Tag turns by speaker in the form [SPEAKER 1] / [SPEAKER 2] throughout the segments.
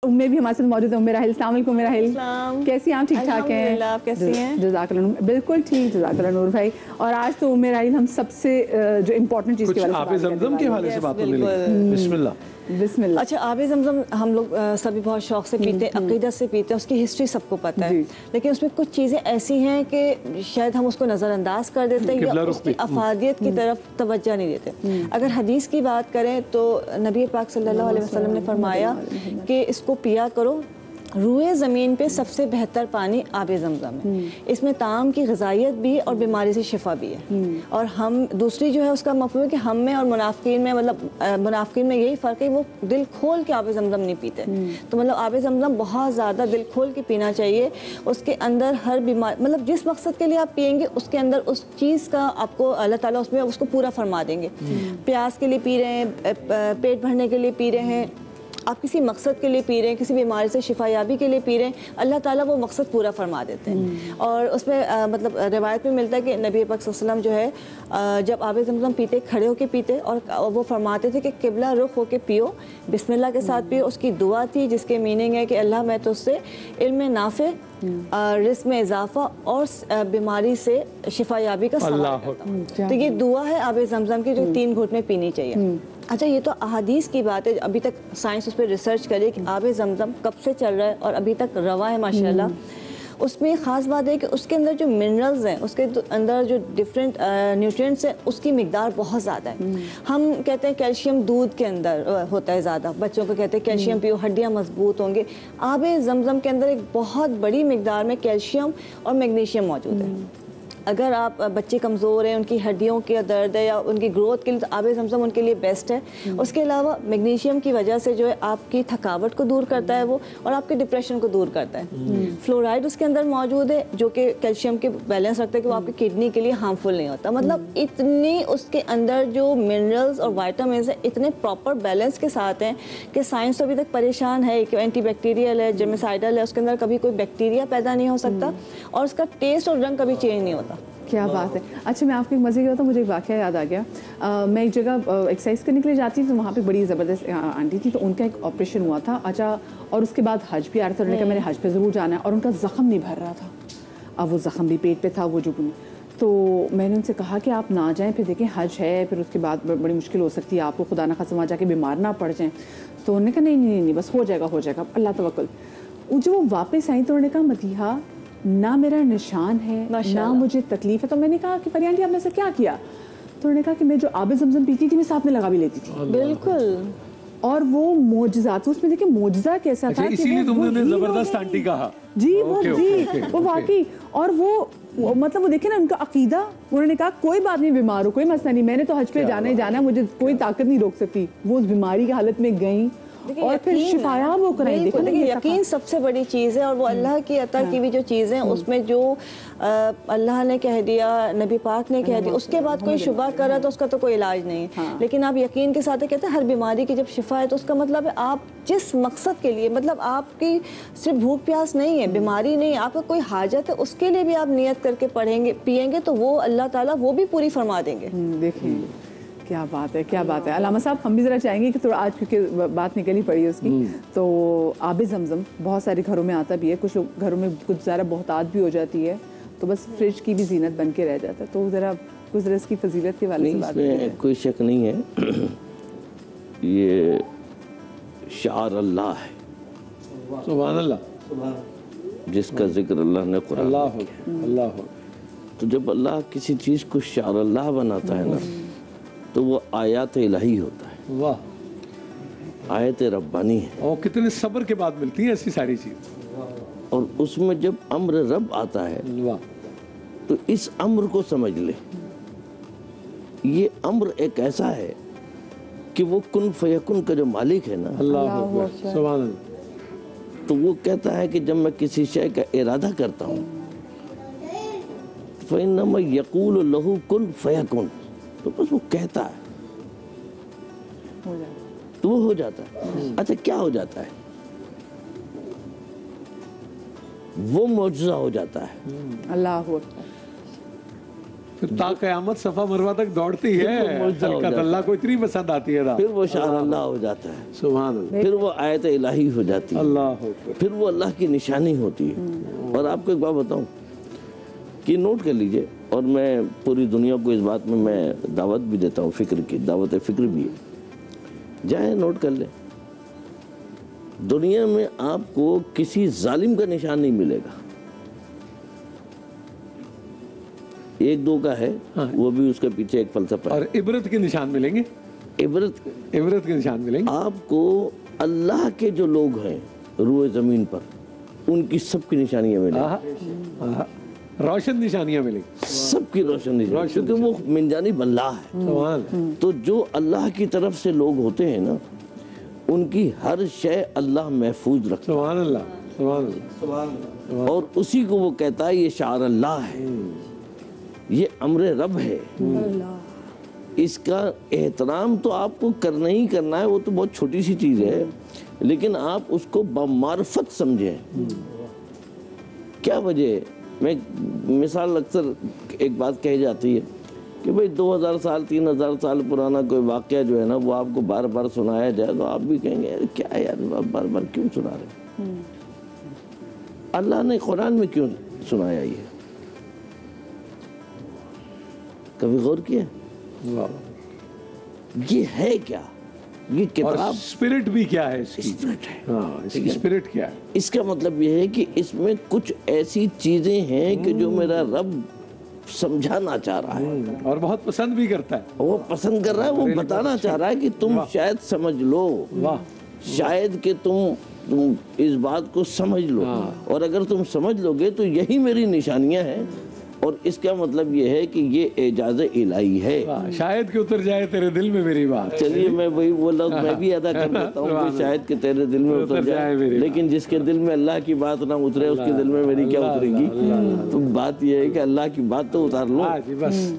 [SPEAKER 1] उम्मे भी हमारे साथ मौजूद है। उम्मे राहिल, अस्सलाम वालेकुम उम्मे राहिल, कैसी हैं आप? ठीक ठाक हैं?
[SPEAKER 2] आप कैसी हैं?
[SPEAKER 1] जज़ाकल्लाह, बिल्कुल ठीक, जज़ाकल्लाह नूर भाई। और आज तो उम्मे राहिल हम सबसे जो इम्पोर्टेंट चीज़ के बारे में
[SPEAKER 3] आबे ज़मज़म के हवाले से बात होने लगी। बिस्मिल्लाह।
[SPEAKER 2] बिस्मिल्लाह। अच्छा, आबे ज़मज़म हम लोग सभी बहुत शौक से पीते हैं, अक़ीदत से पीते हैं, उसकी हिस्ट्री सबको पता है, लेकिन उसमें कुछ चीज़ें ऐसी हैं कि शायद हम उसको नज़रअंदाज कर देते हैं या उसकी अफादियत की तरफ तवज्जो नहीं देते। अगर हदीस की बात करें तो नबी पाक सल्लल्लाहु अलैहि वसल्लम ने फरमाया कि इसको पिया करो, रूए ज़मीन पे सबसे बेहतर पानी आबे ज़मज़म है। इसमें ताम की ग़िज़ाइयत भी और बीमारी से शिफा भी है। और हम दूसरी जो है उसका मफ़हूम है कि हम में और मुनाफ़िकीन में, मतलब मुनाफ़िकीन में यही फ़र्क है, वो दिल खोल के आबे ज़मज़म नहीं पीते। तो मतलब आबे ज़मज़म बहुत ज़्यादा दिल खोल के पीना चाहिए। उसके अंदर हर बीमारी, मतलब जिस मकसद के लिए आप पियेंगे उसके अंदर उस चीज़ का आपको अल्लाह ताला उसमें उसको पूरा फरमा देंगे। प्यास के लिए पी रहे हैं, पेट भरने के लिए पी रहे हैं, आप किसी मकसद के लिए पी रहे हैं, किसी बीमारी से शिफायाबी के लिए पी रहे हैं, अल्लाह ताला वो मकसद पूरा फरमा देते हैं। और उसमें मतलब रिवायत में मिलता है कि नबी पाक सल्लल्लाहु अलैहि वसल्लम जो है जब आबे ज़मज़म पीते, खड़े होके पीते, और वो फरमाते थे कि किबला रुख होके पियो, बिस्मिल्लाह के साथ पियो। उसकी दुआ थी जिसके मीनिंग है कि अल्लाह मैं तो उससे इल्म नाफ़े, रिज़्क़ में इजाफा और बीमारी से शिफायाबी का सवाल करता हूँ। तो ये दुआ है आबे ज़मज़म की, जो 3 घूंट में पीनी चाहिए। अच्छा, ये तो अहादीस की बात है, अभी तक साइंस उस पर रिसर्च करे कि आबे ज़मज़म कब से चल रहा है और अभी तक रवा है माशाल्लाह। उसमें ख़ास बात है कि उसके अंदर जो मिनरल्स हैं, उसके अंदर जो डिफरेंट न्यूट्रिएंट्स हैं, उसकी मिकदार बहुत ज़्यादा है। हम कहते हैं कैल्शियम दूध के अंदर होता है ज़्यादा, बच्चों को कहते हैं कैल्शियम पियो, हड्डियाँ मजबूत होंगे। आबे ज़मज़म के अंदर एक बहुत बड़ी मिकदार में कैल्शियम और मैग्नीशियम मौजूद है। अगर आप बच्चे कमज़ोर हैं, उनकी हड्डियों के दर्द है या उनकी ग्रोथ के लिए, तो आबे ज़मज़म उनके लिए बेस्ट है। उसके अलावा मैग्नीशियम की वजह से जो है आपकी थकावट को दूर करता है वो, और आपके डिप्रेशन को दूर करता है। फ्लोराइड उसके अंदर मौजूद है जो कि कैल्शियम के बैलेंस रखता है कि वो आपकी किडनी के लिए हार्मफुल नहीं होता। मतलब इतनी उसके अंदर जो मिनरल्स और वाइटामिन है इतने प्रॉपर बैलेंस के साथ हैं कि साइंस तो अभी तक परेशान है कि एंटी बैक्टीरियल है, जर्मिसाइडल है, उसके अंदर कभी कोई बैक्टीरिया पैदा नहीं हो सकता और उसका टेस्ट और रंग कभी चेंज नहीं होता।
[SPEAKER 1] क्या बात है। अच्छा, मैं आपको एक मज़े की बात, मुझे एक वाक़या याद आ गया। मैं एक जगह एक्सरसाइज करने के लिए जाती थी, तो वहाँ पे बड़ी ज़बरदस्त आंटी थी, तो उनका एक ऑपरेशन हुआ था। अच्छा, और उसके बाद हज भी आ रहा था, उन्होंने कहा मैंने हज पे ज़रूर जाना है, और उनका ज़ख़म नहीं भर रहा था। अब वो ज़ख़म भी पेट पे था, वो जो, तो मैंने उनसे कहा कि आप ना जाएँ, फिर देखें हज है, फिर उसके बाद बड़ी मुश्किल हो सकती है आपको, खुदा न खासा वहाँ जाके बीमार ना पड़ जाएँ। तो उन्होंने कहा नहीं, बस हो जाएगा, अल्लाह तवक्कुल। जब वो वापस आई तो उन्होंने कहा मदीहा, ना मेरा निशान है, ना मुझे तकलीफ है। तो मैंने कहा कि फरिया आंटी आपने ऐसा क्या किया? तो उन्होंने कहा कि मैं जो आबे ज़मज़म पीती थी मैं साथ में लगा भी लेती थी।
[SPEAKER 2] बिल्कुल।
[SPEAKER 1] और वो मोजज़ा, तो उसमें देखिए मोजज़ा कैसा था,
[SPEAKER 3] इसीलिए तुमने ज़बरदस्त आंटी कहा।
[SPEAKER 1] जी वो वाकई। और वो मतलब वो देखे ना उनका अकीदा, उन्होंने कहा कोई बात नहीं, बीमार हो कोई मसला नहीं, मैंने तो हज पे जाना ही जाना है, मुझे कोई ताकत नहीं रोक सकती। वो उस बीमारी की हालत में गई और फिर शिफायाब हो कर।
[SPEAKER 2] देखिए, यकीन सबसे बड़ी चीज़ है, और वो अल्लाह की अता की भी जो चीज़ें उसमें जो अल्लाह ने कह दिया, नबी पाक ने कह दिया, उसके बाद कोई शुबा करा तो उसका तो कोई इलाज नहीं है। लेकिन आप यकीन के साथ कहते हैं हर बीमारी की जब शिफा है, तो उसका मतलब है आप जिस मकसद के लिए, मतलब आपकी सिर्फ भूख प्यास नहीं है, बीमारी नहीं है, आपका कोई हाजत है, उसके लिए भी आप नियत करके पढ़ेंगे पिएंगे तो वो अल्लाह ताला वो भी पूरी फरमा देंगे।
[SPEAKER 1] देखिए क्या बात है, क्या बात है। अलामा साहब, हम भी ज़रा चाहेंगे कि थोड़ा आज क्योंकि बात निकली पड़ी है उसकी, तो आबे ज़मज़म बहुत सारे घरों में आता भी है, कुछ लोग घरों में कुछ ज़रा बहुतात भी हो जाती है, तो बस फ्रिज की भी जीनत बन के रह जाता है। तो ज़रा कुछ ज़रा इसकी फजीलत के वाले से बात करें।
[SPEAKER 4] कोई शक नहीं है, ये शार अल्लाह है,
[SPEAKER 3] सुभान अल्लाह,
[SPEAKER 4] जिसका जिक्र अल्लाह ने कुरान में
[SPEAKER 3] किया। अल्लाह।
[SPEAKER 4] तो जब अल्लाह किसी चीज़ को शार अल्लाह बनाता है ना, तो वो आयत इलाही होता है।
[SPEAKER 3] वाह,
[SPEAKER 4] आयत रब्बानी है।
[SPEAKER 3] और कितने सब्र के बाद मिलती है ऐसी सारी चीज़।
[SPEAKER 4] और उसमें जब अम्र रब आता है,
[SPEAKER 3] वाह,
[SPEAKER 4] तो इस अम्र को समझ ले, ये अम्र एक ऐसा है कि वो कुन फयकुन का जो मालिक है ना,
[SPEAKER 3] अल्लाह अकबर, सुभान अल्लाह,
[SPEAKER 4] तो वो कहता है कि जब मैं किसी शय का इरादा करता हूँ, फ़इन्नमा यक़ूलु लहू कुन फयकुन, तो बस वो कहता है तो वो हो जाता है। अच्छा, क्या हो जाता है? वो मौजज़ा हो जाता है।
[SPEAKER 1] अल्लाह
[SPEAKER 3] फिर ता क़यामत सफ़ा मरवा तक दौड़ती है, हल्कत अल्लाह को इतनी पसंद आती है ना,
[SPEAKER 4] फिर वो शार अल्लाह हो जाता है,
[SPEAKER 3] सुभान अल्लाह,
[SPEAKER 4] फिर वो आयत इलाही हो जाती है,
[SPEAKER 3] अल्लाह अकबर,
[SPEAKER 4] फिर वो अल्लाह की निशानी होती है। और आपको एक बात बताऊं कि नोट कर लीजिए, और मैं पूरी दुनिया को इस बात में मैं दावत भी देता हूँ, फ़िक्र की दावत फ़िक्र भी है, जाए नोट कर ले, दुनिया में आपको किसी जालिम का निशान नहीं मिलेगा, एक दो का है,
[SPEAKER 3] हाँ।
[SPEAKER 4] वो भी उसके पीछे एक फलसफा है।
[SPEAKER 3] और इबरत के निशान मिलेंगे,
[SPEAKER 4] इबरत
[SPEAKER 3] के निशान मिलेंगे
[SPEAKER 4] आपको। अल्लाह के जो लोग हैं रूए ज़मीन पर, उनकी सबकी निशानियाँ मिलेंगी,
[SPEAKER 3] रोशन निशानियाँ मिलेंगी,
[SPEAKER 4] सबकी रोशन निशानियाँ, क्योंकि वो मिन जानिब अल्लाह है।
[SPEAKER 3] सुभान
[SPEAKER 4] तो जो अल्लाह की तरफ से लोग होते हैं ना, उनकी हर शय अल्लाह महफूज रखता
[SPEAKER 3] सुभान अल्लाह, सुभान अल्लाह,
[SPEAKER 4] और उसी को वो कहता है ये शार अल्लाह है, ये अम्र रब है, इसका एहतराम तो आपको करना ही करना है, वो तो बहुत छोटी सी चीज़ है, लेकिन आप उसको बमार्फत समझें। क्या वजह है? मैं मिसाल अक्सर एक बात कही जाती है कि भाई 2000 साल 3000 साल पुराना कोई वाक़या जो है ना, वो आपको बार बार सुनाया जाए तो आप भी कहेंगे यार क्या है यार, बार बार क्यों सुना रहे? अल्लाह ने कुरान में क्यों सुनाया ये? कभी गौर किया? ये है क्या? ये
[SPEAKER 3] और
[SPEAKER 4] किताब
[SPEAKER 3] स्पिरिट भी क्या है इसकी?
[SPEAKER 4] स्पिरिट है।
[SPEAKER 3] हाँ, इसकी स्पिरिट क्या है?
[SPEAKER 4] इसका मतलब ये है कि इसमें कुछ ऐसी चीजें हैं कि जो मेरा रब समझाना चाह रहा है,
[SPEAKER 3] और बहुत पसंद भी करता है।
[SPEAKER 4] वो पसंद कर रहा है, वो बताना चाह रहा है कि तुम शायद समझ लो,
[SPEAKER 3] वाह,
[SPEAKER 4] शायद कि तुम इस बात को समझ लो, और अगर तुम समझ लोगे तो यही मेरी निशानियां हैं, और इसका मतलब ये है कि ये एजाज़ इलाही है।
[SPEAKER 3] शायद कि उतर जाए तेरे दिल में मेरी बात।
[SPEAKER 4] चलिए मैं वही वो लफ्ज़ मैं भी अदा कर देता हूँ कि शायद कि तेरे दिल में उतर जाए, लेकिन जिसके दिल में अल्लाह की बात ना उतरे उसके दिल में मेरी क्या उतरेगी? तो बात ये है कि अल्लाह की बात तो उतार लो,
[SPEAKER 3] बस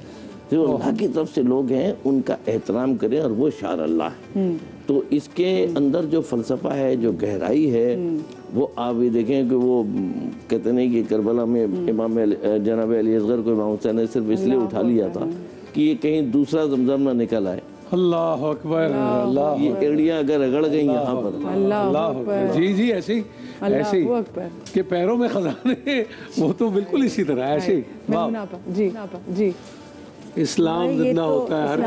[SPEAKER 4] जो अल्लाह की तरफ से लोग हैं उनका एहतराम करें, और वो शार अल्लाह है। तो इसके अंदर जो फ़लसफ़ा है, जो गहराई है, वो आप ये देखें कि वो कहते नहीं कि करबला में इमाम जनाब अली असगर को इमाम हुसैन ने सिर्फ इसलिए उठा लिया था कि ये कहीं दूसरा जमजम ना निकल आए।
[SPEAKER 3] अल्लाह अकबर, अल्लाह,
[SPEAKER 4] ये एड़ियाँ अगर रगड़ गई यहाँ पर,
[SPEAKER 3] अल्लाह अकबर, जी जी, ऐसे ही कि पैरों में खजाने, वो तो बिल्कुल इसी तरह ऐसे ही।
[SPEAKER 1] जी जी,
[SPEAKER 3] इस्लाम जिंदा होता है हर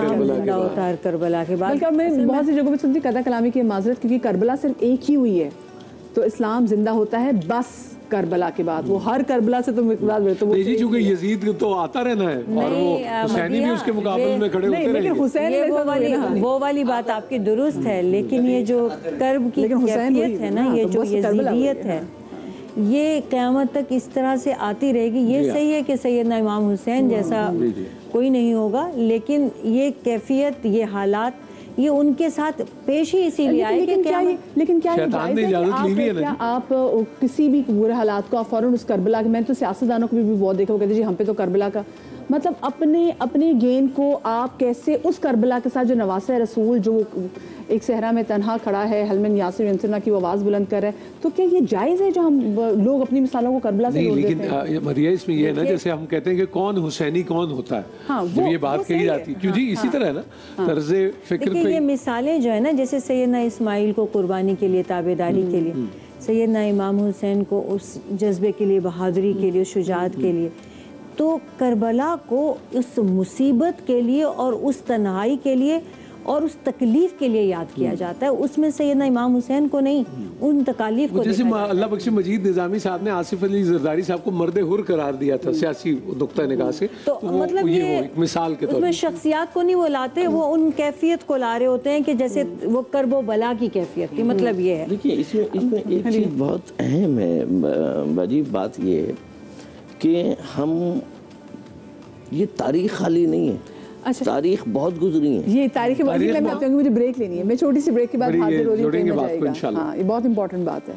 [SPEAKER 2] करबला के बाद।
[SPEAKER 1] बल्कि मैं बहुत सी जगहों पे सुनती कदा कलामी की माजरत, क्योंकि करबला सिर्फ एक ही हुई है, तो इस्लाम जिंदा होता है बस करबला के बाद। वो हर करबला से तो
[SPEAKER 3] जी, चूंकि यजीद तो आता रहना है, और वो हुसैनी भी उसके मुकाबले में खड़े होते रहे।
[SPEAKER 2] हुसैन वो वाली बात आपकी दुरुस्त है, लेकिन ये जो कर्ब की कैफियत है ना, ये जो यजीदियत है, ये क़यामत तक इस तरह से आती रहेगी। ये सही है कि सैयदना इमाम हुसैन जैसा कोई नहीं होगा, लेकिन ये कैफियत, ये हालात, ये उनके साथ पेश ही इसीलिए आए कि
[SPEAKER 1] लेकिन क्या आप किसी भी बुरे हालात को आप फौरन उस करबला के, मैं तो सियासतदानों को भी बहुत देखा, वो कहते जी हम पे तो करबला का, मतलब अपने गेन को आप कैसे उस करबला के साथ जो नवासे रसूल जो एक सहरा में तन्हा खड़ा है, हलमन यासिर यंसरना की वो आवाज़ बुलंद कर रहे हैं, तो क्या ये जायज़ है जो हम लोग अपनी मिसालों को करबला से जोड़ देते हैं?
[SPEAKER 3] लेकिन मरिया इसमें ये है ना, जैसे हम कहते हैं कि कौन हुसैनी कौन होता है, हाँ, जब ये बात कही जाती है, क्यों जी, इसी तरह है ना तर्ज़े फिक्र पे।
[SPEAKER 2] ये मिसालें जो है ना, जैसे सैयदना इस्माइल को कुर्बानी के लिए, ताबेदारी के लिए, सैयदना इमाम हुसैन को उस जज्बे के लिए, बहादुरी के लिए, शुजाअत के लिए, तो करबला को उस मुसीबत के लिए और उस तन्हाई के लिए और उस तकलीफ के लिए याद किया जाता है। उसमें सैयदना इमाम हुसैन को नहीं, उन तकालीफ को।
[SPEAKER 3] जैसे अल्लाह बख्श मजीद निज़ामी साहब ने आसिफ अली जरदारी साहब को मर्द हुर करार दिया था सियासी नुक्ता निगाह से, तो मतलब ये एक मिसाल के तौर पर उसमें
[SPEAKER 2] शख्सियात को नहीं वो लाते, वो उन कैफियत को ला रहे होते हैं कि जैसे वो करबो बला की कैफियत थी। मतलब ये है।
[SPEAKER 4] देखिए इसमें एक चीज़ बहुत अहम है, अजीब बात ये है कि हम, ये तारीख खाली नहीं है, अच्छा, तारीख बहुत गुजरी है।
[SPEAKER 1] ये तारीख मुझे ब्रेक लेनी है, मैं छोटी सी ब्रेक के बाद हाजिर हो रही हूँ। हाँ, ये बहुत इंपॉर्टेंट बात है।